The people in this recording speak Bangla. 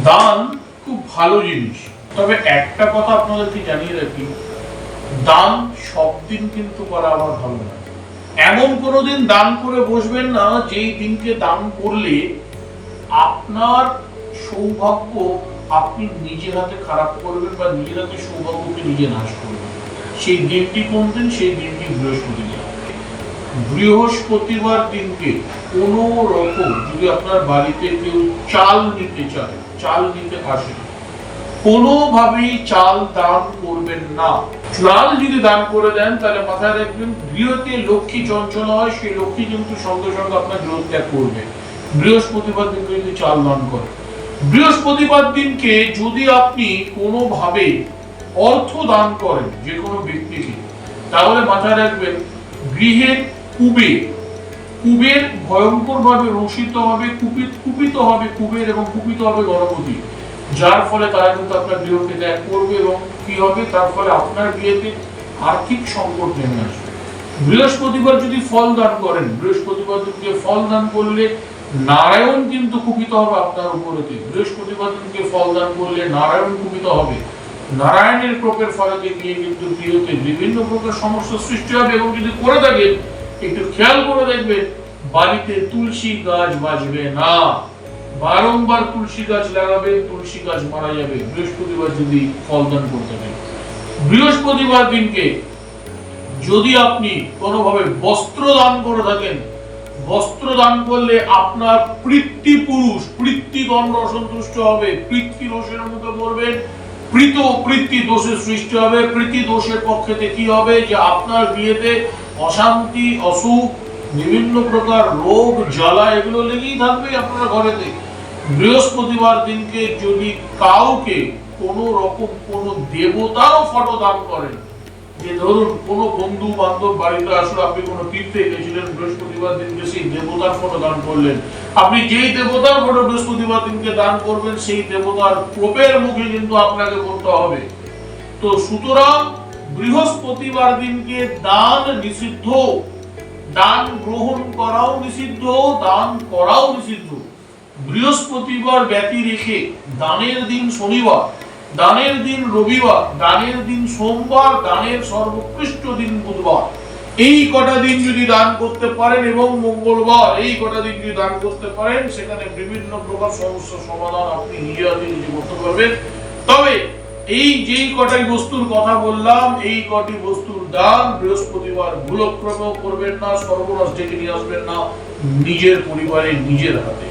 দান খুব ভালো জিনিস, তবে একটা কথা আপনাদেরকে জানিয়ে রাখি, দান সব দিন কিন্তু করা আমার ভালো না। এমন কোনো দিন দান করে বসবেন না যেই দিনকে দান করলে আপনার সৌভাগ্য আপনি নিজের হাতে খারাপ করবেন বা নিজের হাতে সৌভাগ্যকে নিজে নাশ করবেন। সেই দিনটি কোন দিন? সেই দিনটি বৃহস্পতিবার। বৃহস্পতিবার দিনকে কোনো রকম যদি আপনার বাড়িতে কেউ চাল নিতে চায়, চাল নিতে আসে, কোনোভাবেই চাল দান করবেন না। চাল যদি দান করে দেন তাহলে মাথায় রাখবেন, গৃহতে লক্ষ্মী চঞ্চল হয়, সেই লক্ষ্মী কিন্তু সঙ্গে সঙ্গে আপনার গৃহ ত্যাগ করবে। বৃহস্পতিবার দিনকে যদি চাল দান করে, বৃহস্পতিবার দিনকে যদি আপনি কোনোভাবে অর্থ দান করেন যে কোনো ব্যক্তিকে, তাহলে মাথায় রাখবেন গৃহের কুবের ভয়ঙ্কর ভাবে রোষিত হবে, কুপিত হবে কুবের এবং কুপিত হবে গণপতি, যার ফলে তারা কিন্তু আপনার গৃহকে ত্যাগ করবে এবং কি হবে, তার ফলে আপনার গৃহেতে আর্থিক সংকট নেমে আসবে। বৃহস্পতিবার যদি ফল দান করেন, বৃহস্পতিবার দিনকে ফল দান করলে নারায়ণ কিন্তু কুপিত হবে আপনার উপরেতে। বৃহস্পতিবার দিনকে ফল দান করলে নারায়ণ কুপিত হবে। নারায়ণের কোপের ফলাতে গিয়ে কিন্তু গৃহতে বিভিন্ন প্রকার সমস্যার সৃষ্টি হবে। এবং যদি করে থাকেন একটু খেয়াল করে দেখবেন, বাড়িতে তুলসী গাছ বাঁচবে না। বারংবার তুলসী গাছ লাগাবেন, তুলসী গাছ মারা যাবে বৃহস্পতিবার যদি ফল দান করতে পারেন। বৃহস্পতিবার দিনকে যদি আপনি কোনোভাবে বস্ত্র দান করে থাকেন, বস্ত্র দান করলে আপনার পৃত্তিগণ অসন্তুষ্ট হবে, পৃত্তি দোষের মুখে পড়বেন, পৃত্তি দোষের সৃষ্টি হবে। পৃত্তি দোষের পক্ষেতে কি হবে, যে আপনার বিয়েতে অশান্তি, অসুখ, বিভিন্ন প্রকার রোগ জ্বালা এগুলো লেগেই থাকবে আপনার ঘরেতে। বৃহস্পতিবার দিনকে যদি কাউকে কোনো রকম কোনো দেবতারও ফটো দান করেন, যে ধরুন কোনো বন্ধু বান্ধব বাড়িতে আসলে আপনি কোনো তীর্থে গেছিলেন, বৃহস্পতিবার দিনকে সেই দেবতার ফটো দান করলেন, আপনি যেই দেবতার ফটো বৃহস্পতিবার দিনকে দান করবেন সেই দেবতার কোপের মুখে কিন্তু আপনাকে করতে হবে। তো সুতরাং বৃহস্পতিবার দিনকে দান নিষিদ্ধ, দান গ্রহণ করাও নিষিদ্ধ, দান করাও নিষিদ্ধ। বৃহস্পতিবার ব্যতি রেখে দানের দিন শনিবার, দানের দিন রবিবার, দানের দিন সোমবার, দানের সর্বোৎকৃষ্ট দিন বুধবার, এই কটা দিন যদি দান করতে পারেন এবং মঙ্গলবার, এই কটা দিন যদি দান করতে পারেন, সেখানে বিভিন্ন প্রকার সমস্যার সমাধান আপনি নিজে করতে পারবেন। তবে এই যেই কটাই বস্তুর কথা বললাম, এই কটি বস্তুর দান বৃহস্পতিবার ভুলক্রমেও করবেন না, সর্বনাশ ডেকে নিয়ে আসবেন না নিজের পরিবারে নিজের হাতে।